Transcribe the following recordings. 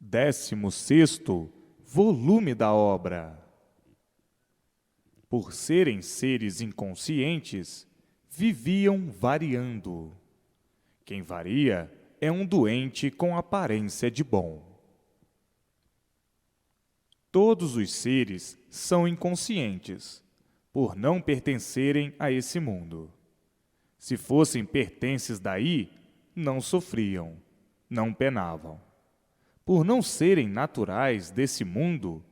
16º volume da obra. Por serem seres inconscientes, viviam variando. Quem varia é um doente com aparência de bom. Todos os seres são inconscientes, por não pertencerem a esse mundo. Se fossem pertences daí, não sofriam, não penavam. Por não serem naturais desse mundo,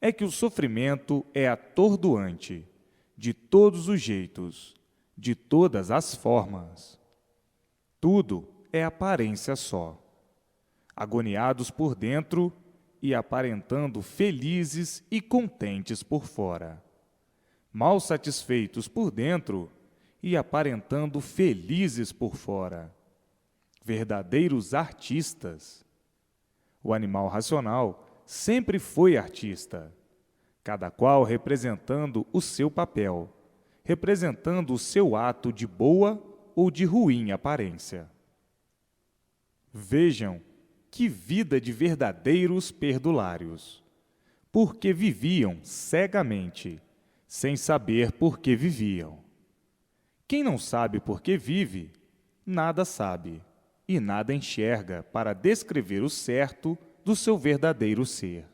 é que o sofrimento é atordoante, de todos os jeitos, de todas as formas. Tudo é aparência só. Agoniados por dentro e aparentando felizes e contentes por fora. Mal satisfeitos por dentro e aparentando felizes por fora. Verdadeiros artistas. O animal racional sempre foi artista, cada qual representando o seu papel, representando o seu ato de boa ou de ruim aparência. Vejam que vida de verdadeiros perdulários, porque viviam cegamente, sem saber por que viviam. Quem não sabe por que vive, nada sabe e nada enxerga para descrever o certo do seu verdadeiro ser.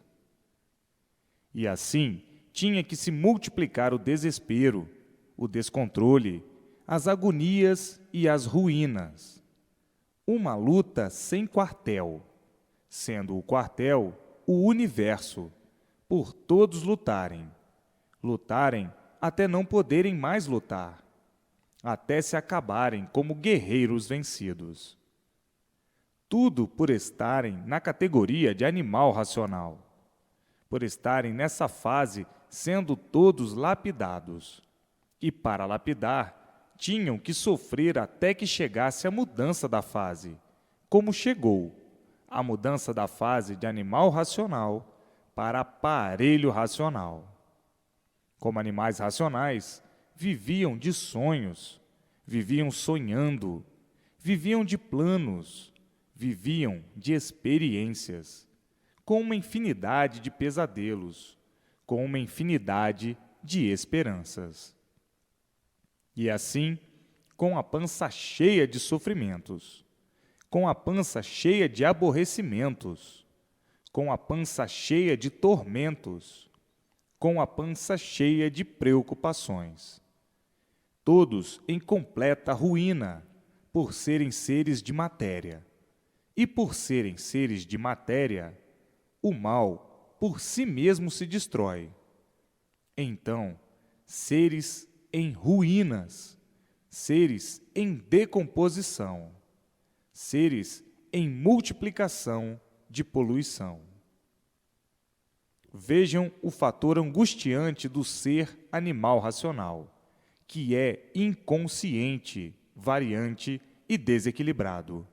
E assim, tinha que se multiplicar o desespero, o descontrole, as agonias e as ruínas. Uma luta sem quartel, sendo o quartel o universo, por todos lutarem até não poderem mais lutar, até se acabarem como guerreiros vencidos. Tudo por estarem na categoria de animal racional, por estarem nessa fase sendo todos lapidados. E para lapidar, tinham que sofrer até que chegasse a mudança da fase, como chegou a mudança da fase de animal racional para aparelho racional. Como animais racionais, viviam de sonhos, viviam sonhando, viviam de planos, viviam de experiências, com uma infinidade de pesadelos, com uma infinidade de esperanças. E assim, com a pança cheia de sofrimentos, com a pança cheia de aborrecimentos, com a pança cheia de tormentos, com a pança cheia de preocupações. Todos em completa ruína, por serem seres de matéria. E por serem seres de matéria, o mal por si mesmo se destrói. Então, seres em ruínas, seres em decomposição, seres em multiplicação de poluição. Vejam o fator angustiante do ser animal racional, que é inconsciente, variante e desequilibrado.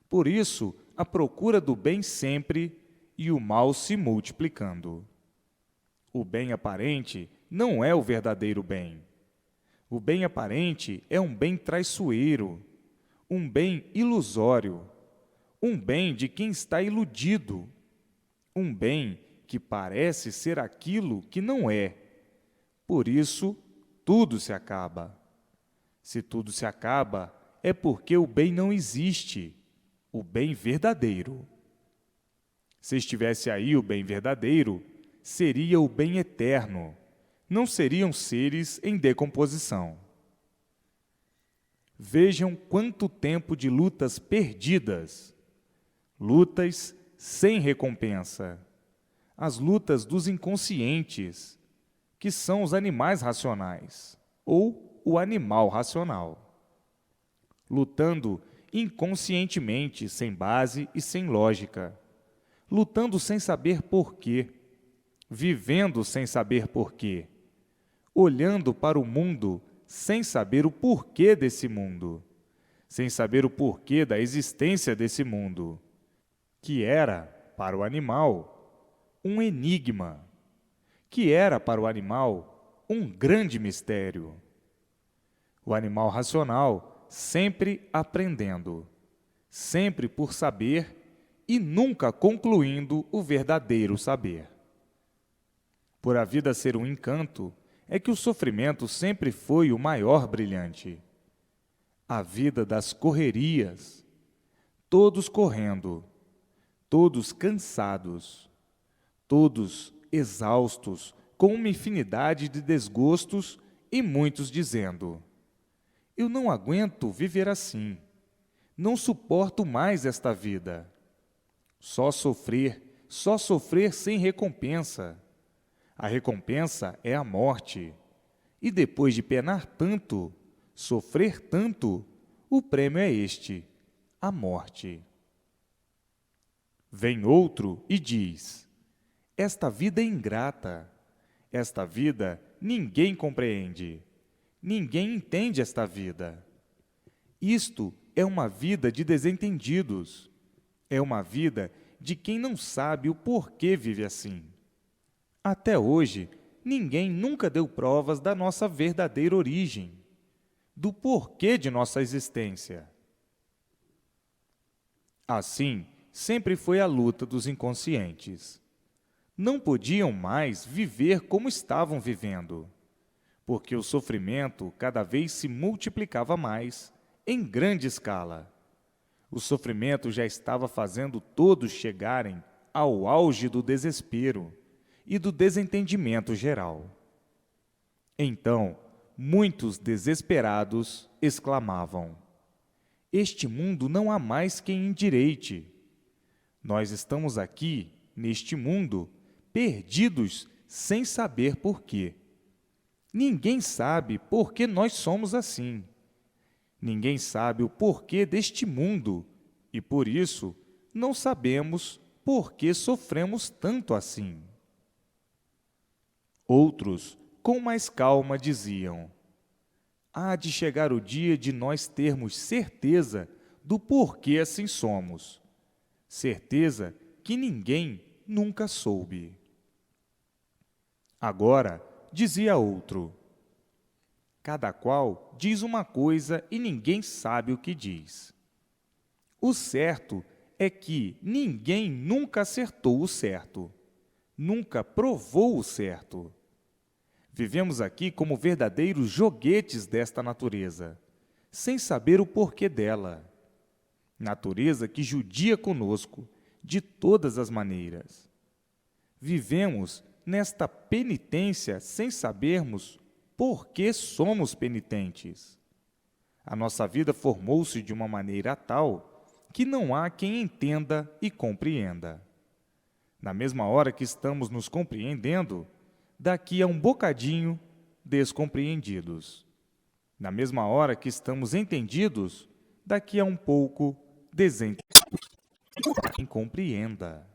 Por isso, a procura do bem sempre e o mal se multiplicando. O bem aparente não é o verdadeiro bem. O bem aparente é um bem traiçoeiro, um bem ilusório, um bem de quem está iludido, um bem que parece ser aquilo que não é. Por isso, tudo se acaba. Se tudo se acaba, é porque o bem não existe, o bem verdadeiro. Se estivesse aí o bem verdadeiro, seria o bem eterno, não seriam seres em decomposição. Vejam quanto tempo de lutas perdidas, lutas sem recompensa, as lutas dos inconscientes, que são os animais racionais, ou o animal racional, lutando inconscientemente, sem base e sem lógica, lutando sem saber porquê, vivendo sem saber porquê, olhando para o mundo sem saber o porquê desse mundo, sem saber o porquê da existência desse mundo, que era, para o animal, um enigma, que era, para o animal, um grande mistério. O animal racional sempre aprendendo, sempre por saber e nunca concluindo o verdadeiro saber. Por a vida ser um encanto, é que o sofrimento sempre foi o maior brilhante. A vida das correrias, todos correndo, todos cansados, todos exaustos, com uma infinidade de desgostos e muitos dizendo: eu não aguento viver assim, não suporto mais esta vida. Só sofrer sem recompensa. A recompensa é a morte. E depois de penar tanto, sofrer tanto, o prêmio é este, a morte. Vem outro e diz: esta vida é ingrata, esta vida ninguém compreende, ninguém entende esta vida. Isto é uma vida de desentendidos, é uma vida de quem não sabe o porquê vive assim. Até hoje, ninguém nunca deu provas da nossa verdadeira origem, do porquê de nossa existência. Assim, sempre foi a luta dos inconscientes. Não podiam mais viver como estavam vivendo, porque o sofrimento cada vez se multiplicava mais, em grande escala. O sofrimento já estava fazendo todos chegarem ao auge do desespero e do desentendimento geral. Então, muitos desesperados exclamavam: este mundo não há mais quem endireite. Nós estamos aqui, neste mundo, perdidos sem saber por quê. Ninguém sabe por que nós somos assim. Ninguém sabe o porquê deste mundo e, por isso, não sabemos por que sofremos tanto assim. Outros, com mais calma, diziam: há de chegar o dia de nós termos certeza do porquê assim somos, certeza que ninguém nunca soube. Agora, dizia outro: cada qual diz uma coisa e ninguém sabe o que diz. O certo é que ninguém nunca acertou o certo, nunca provou o certo. Vivemos aqui como verdadeiros joguetes desta natureza, sem saber o porquê dela. Natureza que judia conosco de todas as maneiras. Vivemos nesta penitência sem sabermos por que somos penitentes. A nossa vida formou-se de uma maneira tal que não há quem entenda e compreenda. Na mesma hora que estamos nos compreendendo, daqui a um bocadinho, descompreendidos. Na mesma hora que estamos entendidos, daqui a um pouco, desentendidos. Quem compreenda.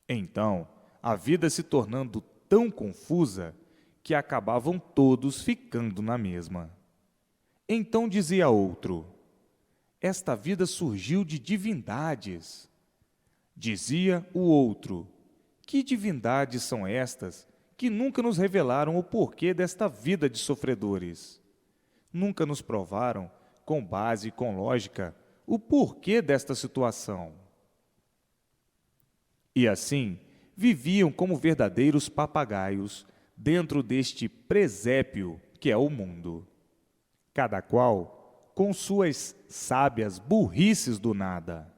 Então, a vida se tornando tão confusa que acabavam todos ficando na mesma. Então dizia outro: esta vida surgiu de divindades. Dizia o outro: que divindades são estas que nunca nos revelaram o porquê desta vida de sofredores? Nunca nos provaram, com base e com lógica, o porquê desta situação. E assim, viviam como verdadeiros papagaios dentro deste presépio que é o mundo. Cada qual com suas sábias burrices do nada,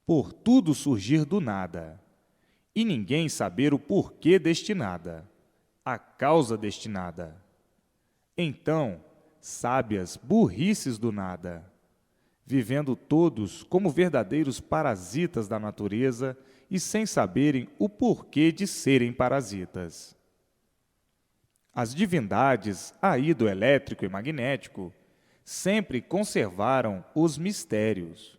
por tudo surgir do nada, e ninguém saber o porquê deste nada, a causa deste nada. Então, sábias burrices do nada, vivendo todos como verdadeiros parasitas da natureza e sem saberem o porquê de serem parasitas. As divindades, aí do elétrico e magnético, sempre conservaram os mistérios.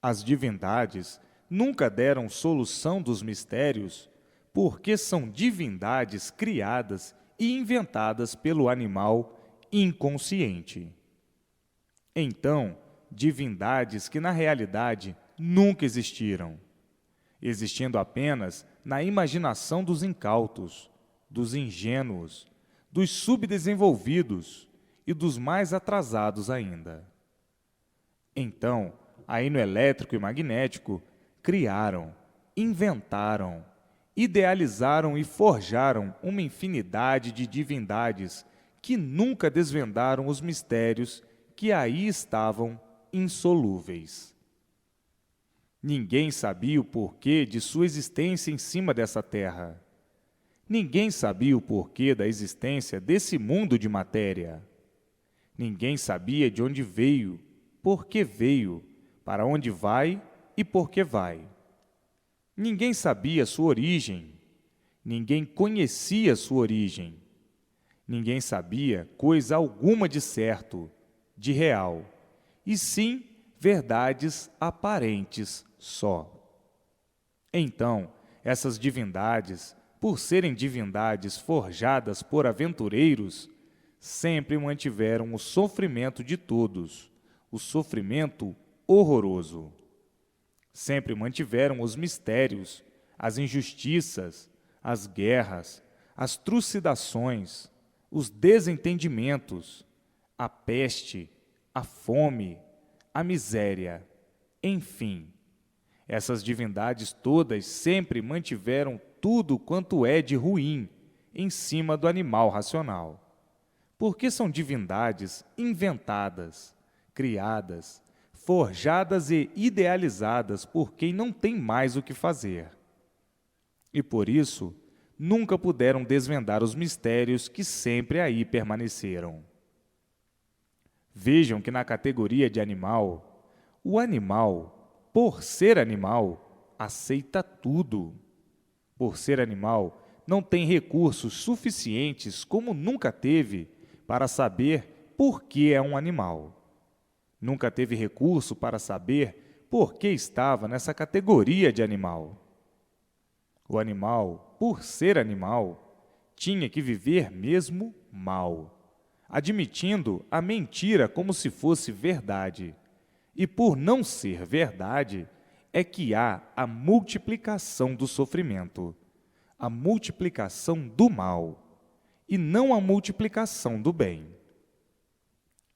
As divindades nunca deram solução dos mistérios, porque são divindades criadas e inventadas pelo animal inconsciente. Então, divindades que na realidade nunca existiram, existindo apenas na imaginação dos incautos, dos ingênuos, dos subdesenvolvidos e dos mais atrasados ainda. Então, aí no elétrico e magnético, criaram, inventaram, idealizaram e forjaram uma infinidade de divindades que nunca desvendaram os mistérios que aí estavam insolúveis. Ninguém sabia o porquê de sua existência em cima dessa terra. Ninguém sabia o porquê da existência desse mundo de matéria. Ninguém sabia de onde veio, por que veio, para onde vai e por que vai. Ninguém sabia sua origem. Ninguém conhecia sua origem. Ninguém sabia coisa alguma de certo, de real, e sim verdades aparentes só. Então, essas divindades, por serem divindades forjadas por aventureiros, sempre mantiveram o sofrimento de todos, o sofrimento horroroso. Sempre mantiveram os mistérios, as injustiças, as guerras, as trucidações, os desentendimentos, a peste, a fome, a miséria, enfim. Essas divindades todas sempre mantiveram tudo quanto é de ruim em cima do animal racional. Porque são divindades inventadas, criadas, forjadas e idealizadas por quem não tem mais o que fazer. E por isso, nunca puderam desvendar os mistérios que sempre aí permaneceram. Vejam que na categoria de animal, o animal, por ser animal, aceita tudo. Por ser animal, não tem recursos suficientes, como nunca teve, para saber por que é um animal. Nunca teve recurso para saber por que estava nessa categoria de animal. O animal, por ser animal, tinha que viver mesmo mal, admitindo a mentira como se fosse verdade. E por não ser verdade, é que há a multiplicação do sofrimento, a multiplicação do mal, e não a multiplicação do bem.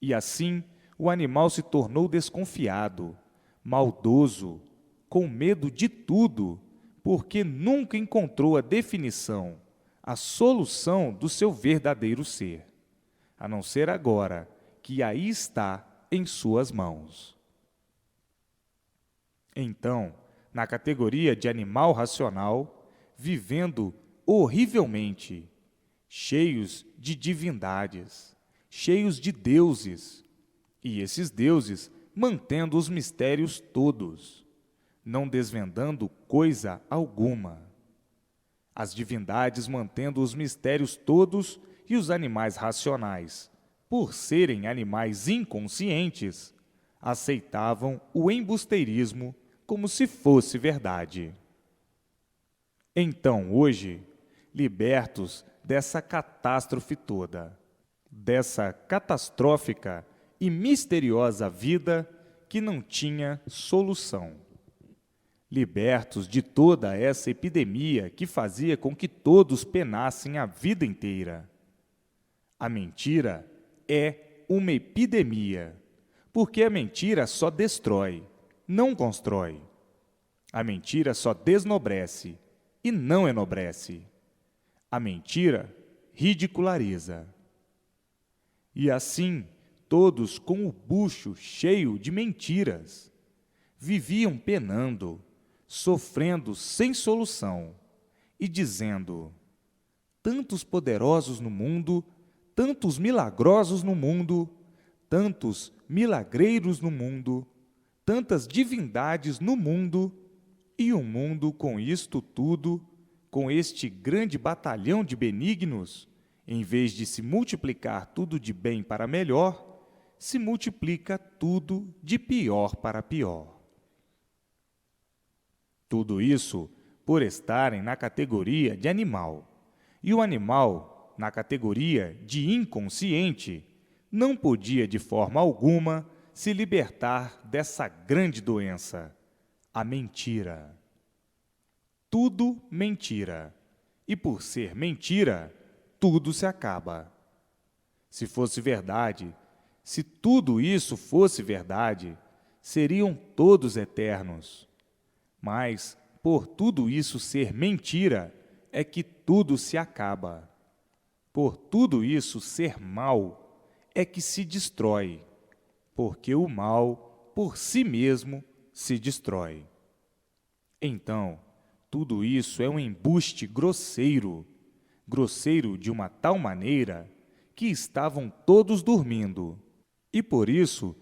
E assim, o animal se tornou desconfiado, maldoso, com medo de tudo, porque nunca encontrou a definição, a solução do seu verdadeiro ser, a não ser agora que aí está em suas mãos. Então, na categoria de animal racional, vivendo horrivelmente, cheios de divindades, cheios de deuses, e esses deuses mantendo os mistérios todos, não desvendando coisa alguma. As divindades mantendo os mistérios todos e os animais racionais, por serem animais inconscientes, aceitavam o embusteirismo como se fosse verdade. Então, hoje, libertos dessa catástrofe toda, dessa catastrófica e misteriosa vida que não tinha solução, libertos de toda essa epidemia que fazia com que todos penassem a vida inteira. A mentira é uma epidemia, porque a mentira só destrói, não constrói. A mentira só desnobrece e não enobrece. A mentira ridiculariza. E assim, todos com o bucho cheio de mentiras, viviam penando, sofrendo sem solução e dizendo: tantos poderosos no mundo, tantos milagrosos no mundo, tantos milagreiros no mundo, tantas divindades no mundo, e o mundo com isto tudo, com este grande batalhão de benignos, em vez de se multiplicar tudo de bem para melhor, se multiplica tudo de pior para pior. Tudo isso por estarem na categoria de animal, e o animal, na categoria de inconsciente, não podia de forma alguma se libertar dessa grande doença, a mentira. Tudo mentira, e por ser mentira, tudo se acaba. Se fosse verdade, se tudo isso fosse verdade, seriam todos eternos. Mas, por tudo isso ser mentira, é que tudo se acaba. Por tudo isso ser mal, é que se destrói, porque o mal, por si mesmo, se destrói. Então, tudo isso é um embuste grosseiro, grosseiro de uma tal maneira que estavam todos dormindo, e por isso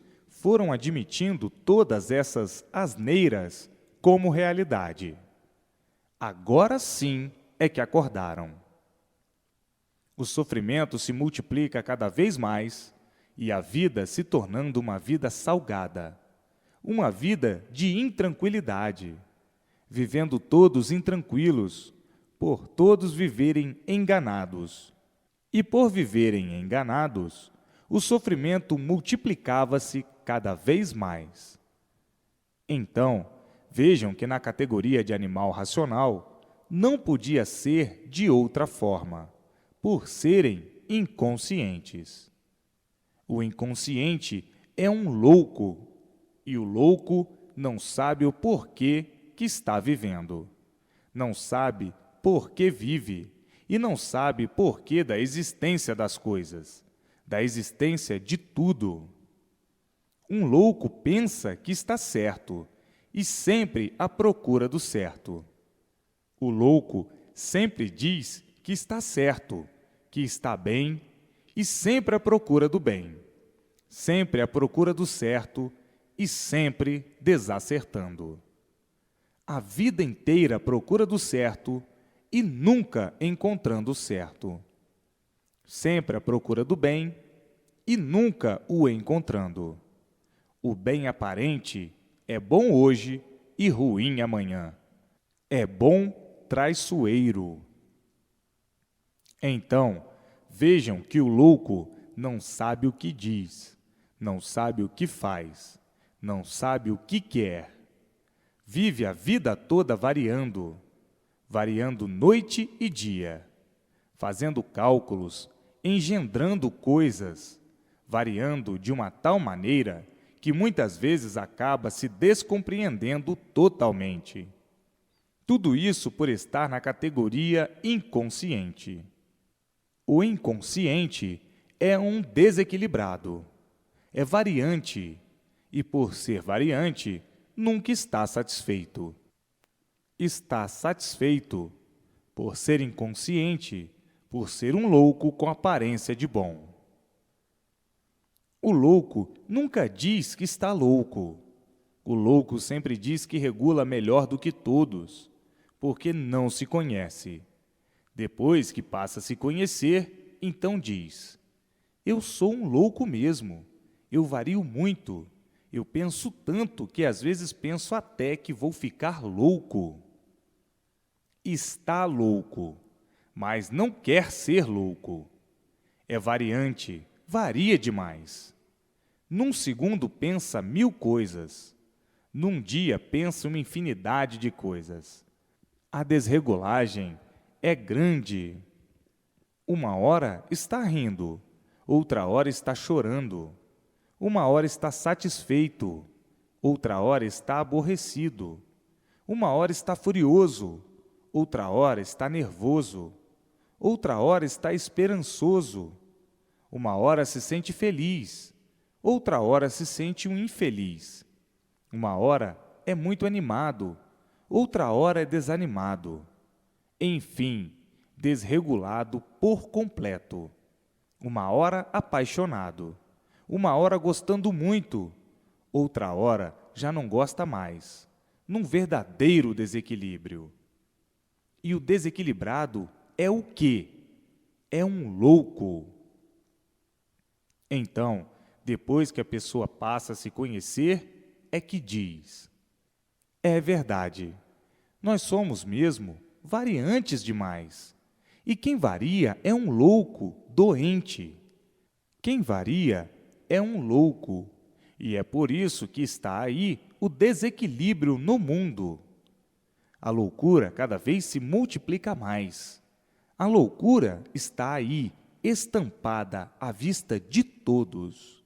foram admitindo todas essas asneiras como realidade. Agora sim é que acordaram. O sofrimento se multiplica cada vez mais e a vida se tornando uma vida salgada, uma vida de intranquilidade, vivendo todos intranquilos, por todos viverem enganados. E por viverem enganados, o sofrimento multiplicava-se cada vez mais. Então, vejam que na categoria de animal racional não podia ser de outra forma, por serem inconscientes. O inconsciente é um louco, e o louco não sabe o porquê que está vivendo. Não sabe por que vive, e não sabe porquê da existência das coisas, da existência de tudo. Um louco pensa que está certo, e sempre à procura do certo. O louco sempre diz que está certo, que está bem, e sempre à procura do bem, sempre à procura do certo e sempre desacertando. A vida inteira à procura do certo e nunca encontrando o certo. Sempre à procura do bem e nunca o encontrando. O bem aparente é bom hoje e ruim amanhã. É bom traiçoeiro. Então, vejam que o louco não sabe o que diz, não sabe o que faz, não sabe o que quer. Vive a vida toda variando, variando noite e dia, fazendo cálculos, engendrando coisas, variando de uma tal maneira que muitas vezes acaba se descompreendendo totalmente. Tudo isso por estar na categoria inconsciente. O inconsciente é um desequilibrado, é variante, e por ser variante, nunca está satisfeito. Está satisfeito por ser inconsciente, por ser um louco com aparência de bom. O louco nunca diz que está louco. O louco sempre diz que regula melhor do que todos, porque não se conhece. Depois que passa a se conhecer, então diz: eu sou um louco mesmo, eu vario muito, eu penso tanto que às vezes penso até que vou ficar louco. Está louco, mas não quer ser louco. É variante, varia demais. Num segundo pensa 1000 coisas. Num dia pensa uma infinidade de coisas. A desregulagem é grande. Uma hora está rindo, outra hora está chorando. Uma hora está satisfeito, outra hora está aborrecido. Uma hora está furioso, outra hora está nervoso. Outra hora está esperançoso. Uma hora se sente feliz, outra hora se sente um infeliz. Uma hora é muito animado, outra hora é desanimado. Enfim, desregulado por completo. Uma hora apaixonado, uma hora gostando muito, outra hora já não gosta mais. Num verdadeiro desequilíbrio. E o desequilibrado é o quê? É um louco. Então, depois que a pessoa passa a se conhecer, é que diz: é verdade, nós somos mesmo variantes demais. E quem varia é um louco doente. Quem varia é um louco. E é por isso que está aí o desequilíbrio no mundo. A loucura cada vez se multiplica mais. A loucura está aí, estampada à vista de todos.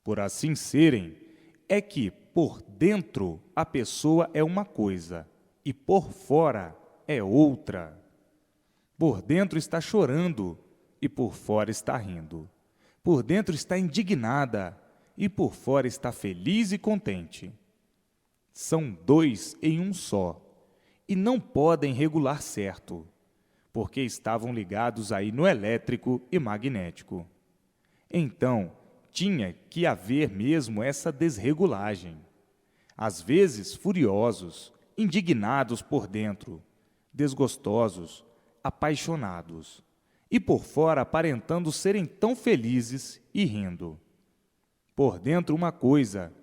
Por assim serem, é que, por dentro, a pessoa é uma coisa e por fora é outra. Por dentro está chorando e por fora está rindo. Por dentro está indignada e por fora está feliz e contente. São dois em um só e não podem regular certo, porque estavam ligados aí no elétrico e magnético. Então, tinha que haver mesmo essa desregulagem. Às vezes furiosos, indignados por dentro, desgostosos, apaixonados, e por fora aparentando serem tão felizes e rindo. Por dentro uma coisa,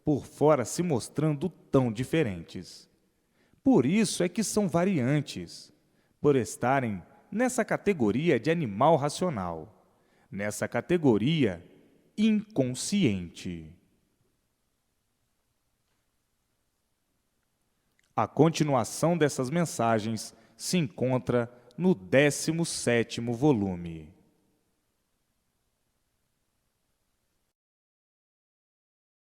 por fora se mostrando tão diferentes. Por isso é que são variantes, por estarem nessa categoria de animal racional, nessa categoria inconsciente. A continuação dessas mensagens se encontra no 17º volume.